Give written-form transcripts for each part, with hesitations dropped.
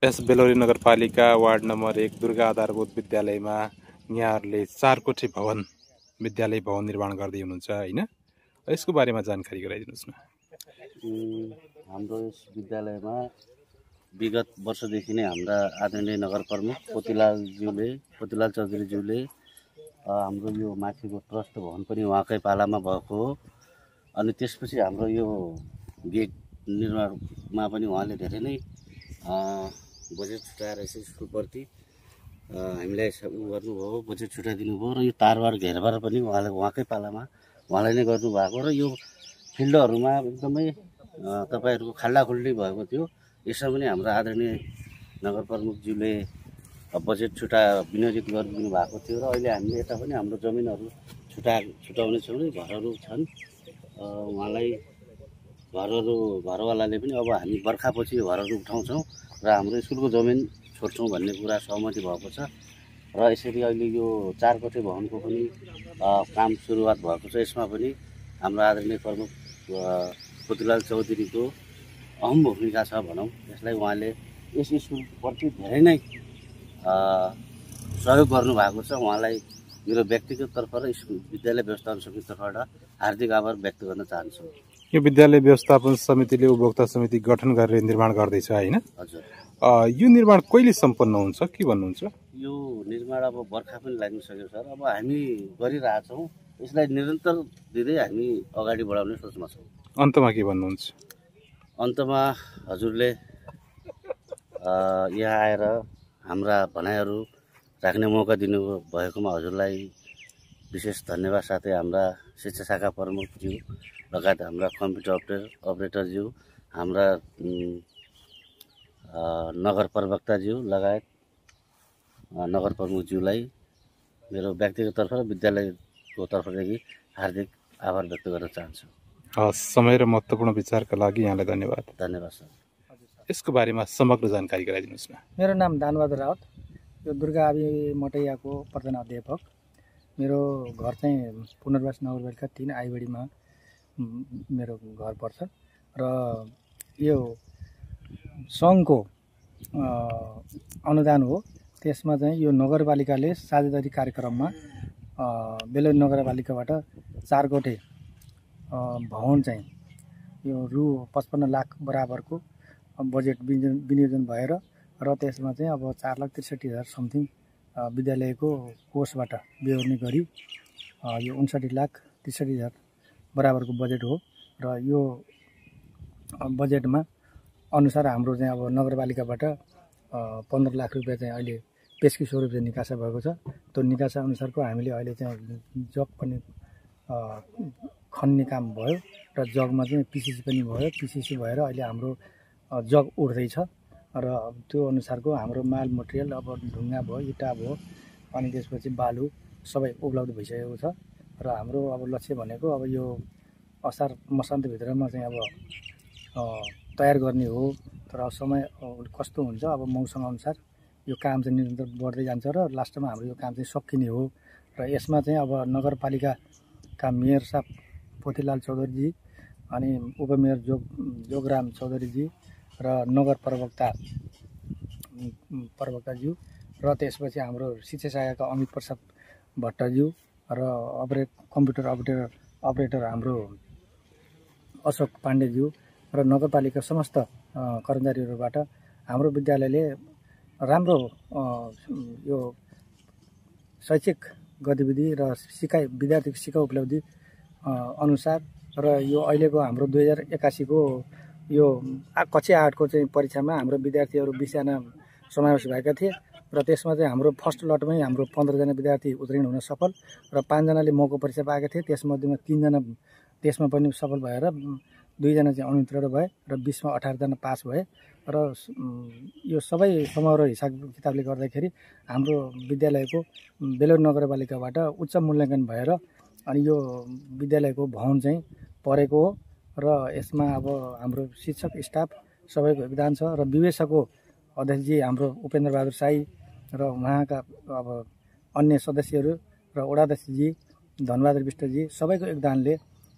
यस बेलौरी नगरपालिका ward number 1 Durga आधारभूत विद्यालयमा यहाँहरूले 4 कोठे भवन विद्यालय भवन निर्माण गर्दै हुनुहुन्छ हैन? यसको बारेमा जानकारी गराइदिनुस् न। हाम्रो यस विद्यालयमा विगत वर्षदेखि नै हाम्रा आदरणीय नगर प्रमुख पोतीलाल चौधरीज्यूले हाम्रो यो माथिको ट्रस्ट भवन पनि उहाँकै पालामा भएको हो। अनि त्यसपछि हाम्रो यो गेट निर्माणमा पनि उहाँले धेरै नै बजेट छुट्याएर यसै स्कुलप्रति हामीलाई गर्नुभयो, बजेट छुट्याइदिनु भयो र यो तारबार घेरबार पनि उहाँकै पालामा उहाँले नै गर्नुभएको र यो फिल्डहरूमा एकदमै तपाईँहरूको खाल्डाखुल्डी भएको थियो। यसमा पनि हाम्रो आदरणीय नगर प्रमुखज्यूले बजेट विनियोजित गरिदिनु भएको थियो र अहिले हामीले यता पनि हाम्रो जमिनहरू छुटाउने छौँ। घरहरू छन्, उहाँलाई घरवालाले पनि अब हामी बर्खापछि घरहरू उठाउँछौँ र हाम्रो स्कुलको जमिन छोड्छौँ भन्ने कुरा सहमति भएको छ र यसरी अहिले यो 4 कोठे भवनको पनि काम सुरुवात भएको छ। यसमा पनि हाम्रो आदरणीय प्रमुख पोतीलाल चौधरीको अहम भूमिका छ भनौँ। यसलाई उहाँले यस स्कुलप्रति धेरै नै सहयोग गर्नुभएको छ। उहाँलाई मेरो व्यक्तिगत तर्फ र विद्यालय व्यवस्थापन समितिको तर्फबाट हार्दिक आभार व्यक्त गर्न चाहन्छु। यो विद्यालय व्यवस्थापन समितिले उपभोक्ता समिति गठन गरेर निर्माण गर्दैछ हैन? हजुर। यो निर्माण कहिले सम्पन्न हुन्छ के भन्नुहुन्छ? यो निर्माण अब बर्खा पनि लागिसक्यो सर। अब हामी गरिरहेछौँ, यसलाई निरन्तर दिँदै हामी अगाडि बढाउने सोचमा छौँ। अन्तमा के भन्नुहुन्छ? अन्तमा हजुरले यहाँ आएर हाम्रा भनाइहरू राख्ने मौका दिनुभएकोमा हजुरलाई विशेष धन्यवाद। साथै हाम्रा शिक्षा शाखा प्रमुखज्यू लगायत हाम्रा कम्प्युटर अपरेटरज्यू, हाम्रा नगर प्रवक्ताज्यू लगायत नगर प्रमुखज्यूलाई मेरो व्यक्तिगत तर्फ र विद्यालयको तर्फदेखि हार्दिक आभार व्यक्त गर्न चाहन्छु। समय र महत्त्वपूर्ण विचारका लागि यहाँलाई धन्यवाद। धन्यवाद सर। यसको बारेमा समग्र जानकारी गराइदिनुहोस् न। मेरो नाम दानबहादुर राउत, यो दुर्गा आबी मटैयाको प्रधान अध्यापक। मेरो घर चाहिँ पुनर्वास नगरपालिका 3 आइबडीमा मेरो घर पर्छ र यो सङ्घको अनुदान हो। त्यसमा चाहिँ यो नगरपालिकाले साझेदारी कार्यक्रममा बेलौरी नगरपालिकाबाट 4 कोठे भवन चाहिँ यो रु 55 लाख बराबरको बजेट विनियोजन भएर र त्यसमा चाहिँ अब 4,63,000 समथिङ विद्यालयको कोषबाट बेहोर्ने गरी यो 59,63,000 बराबरको बजेट हो र यो बजेटमा अनुसार हाम्रो चाहिँ अब नगरपालिकाबाट 15 लाख रुपियाँ चाहिँ अहिले पेशकी स्वरूप चाहिँ निकासा भएको छ। त्यो निकासा अनुसारको हामीले अहिले चाहिँ जग पनि खन्ने काम भयो र जगमा चाहिँ पिसिसी पनि भयो। पिसिसी भएर अहिले हाम्रो जग उठ्दैछ र त्यो अनुसारको हाम्रो माल मटेरियल अब ढुङ्गा भयो, इँटा भयो, अनि त्यसपछि बालु सबै उपलब्ध भइसकेको छ र हाम्रो अब लक्ष्य भनेको अब यो असार मसान्तभित्रमा चाहिँ अब तयार गर्ने हो। तर समय कस्तो हुन्छ अब मौसम अनुसार यो काम चाहिँ निरन्तर बढ्दै जान्छ र लास्टमा हाम्रो यो काम चाहिँ सकिने हो र यसमा चाहिँ अब नगरपालिकाका मेयर साहब पोतीलाल चौधरीजी, अनि उपमेयर जोगराम चौधरीजी र नगर प्रवक्ताज्यू र त्यसपछि हाम्रो शिक्षा शाखाका अमित प्रसाद भट्टज्यू र कम्प्युटर अपरेटर हाम्रो अशोक पाण्डेज्यू र नगरपालिका समस्त कर्मचारीहरूबाट हाम्रो विद्यालयले राम्रो यो शैक्षिक गतिविधि र विद्यार्थीको सिकाइ उपलब्धि अनुसार र यो अहिलेको हाम्रो 2081 को यो कक्षा 8 को चाहिँ परीक्षामा हाम्रो विद्यार्थीहरू 20 जना समावेश भएका थिए र त्यसमा चाहिँ हाम्रो फर्स्ट लटमै हाम्रो 15 जना विद्यार्थी उत्तीर्ण हुन सफल र 5 जनाले मौका परीक्षा पाएका थिए। त्यसमध्येमा 3 जना त्यसमा पनि सफल भएर 2 जना चाहिँ अनुत्तीर्ण भए र 20 मा 18 जना पास भए र यो सबै समग्र हिसाब किताबले गर्दाखेरि हाम्रो विद्यालयको बेलौरी नगरपालिकाबाट उच्च मूल्याङ्कन भएर अनि यो विद्यालयको भवन चाहिँ परेको हो र यसमा अब हाम्रो शिक्षक स्टाफ सबैको योगदान छ र विवेशको अध्यक्षजी हाम्रो उपेन्द्र बहादुर साई र उहाँका अब अन्य सदस्यहरू र वडाध्यक्षजी धनबहादुर विष्टजी सबैको योगदानले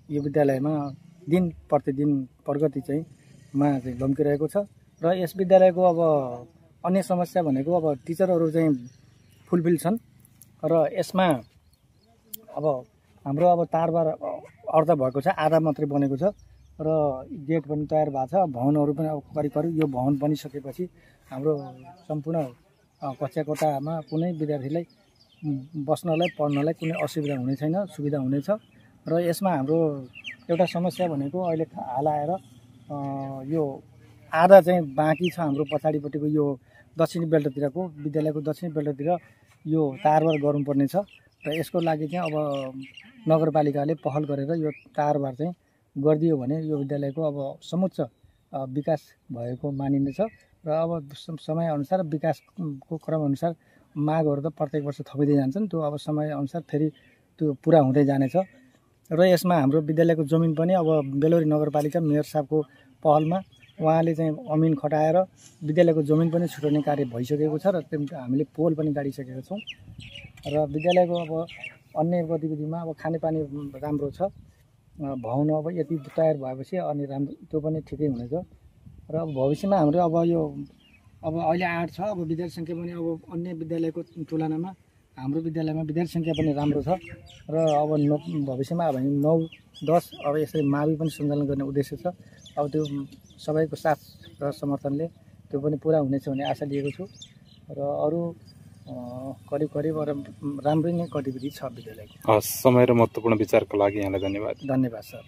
यो विद्यालयमा दिन प्रतिदिन प्रगति चाहिँ लम्किरहेको छ र यस विद्यालयको अब अन्य समस्या भनेको अब टिचरहरू चाहिँ फुलफिल छन् र यसमा अब हाम्रो अब तारबार अर्ध भएको छ, आधा मात्रै बनेको छ र गेट पनि तयार भएको छ। भवनहरू पनि अब करिब यो भवन बनिसकेपछि हाम्रो सम्पूर्ण कक्षा कोठामा कुनै विद्यार्थीलाई बस्नलाई पढ्नलाई कुनै असुविधा हुने छैन, सुविधा हुनेछ। र यसमा हाम्रो एउटा समस्या भनेको अहिले हाल आएर यो आधा चाहिँ बाँकी छ हाम्रो पछाडिपट्टिको यो दक्षिणी बेल्टतिरको विद्यालयको दक्षिणी बेल्टतिर यो तारबार गर्नुपर्ने छ र यसको लागि चाहिँ अब नगरपालिकाले पहल गरेर यो तारबार चाहिँ गरिदियो भने यो विद्यालयको अब समुच्च विकास भएको मानिनेछ र अब समयअनुसार विकासको क्रमअनुसार मागहरू त प्रत्येक वर्ष थपिँदै जान्छन्, त्यो अब समयअनुसार फेरि त्यो पुरा हुँदै जानेछ। र यसमा हाम्रो विद्यालयको जमिन पनि अब बेलोरी नगरपालिका मेयर साहबको पहलमा उहाँले चाहिँ अमिन खटाएर विद्यालयको जमिन पनि छुटाउने कार्य भइसकेको छ र हामीले पोल पनि गाडिसकेका छौँ र विद्यालयको अब अन्य गतिविधिमा अब खानेपानी राम्रो छ, भवन अब यति तयार भएपछि अनि राम्रो त्यो पनि ठिकै हुनेछ र अब भविष्यमा हाम्रो अब यो अब अहिले 8 छ, अब विद्यार्थी सङ्ख्या पनि अब अन्य विद्यालयको तुलनामा हाम्रो विद्यालयमा विद्यार्थी सङ्ख्या पनि राम्रो छ र अब भविष्यमा अब 9-10 अब यसरी मावि पनि सञ्चालन गर्ने उद्देश्य छ। अब त्यो सबैको साथ र समर्थनले त्यो पनि पुरा हुनेछ भन्ने आशा लिएको छु र अरू करिब राम्रै नै गतिविधि छ विद्यालयको। समय र महत्त्वपूर्ण विचारको लागि यहाँलाई धन्यवाद। धन्यवाद सर।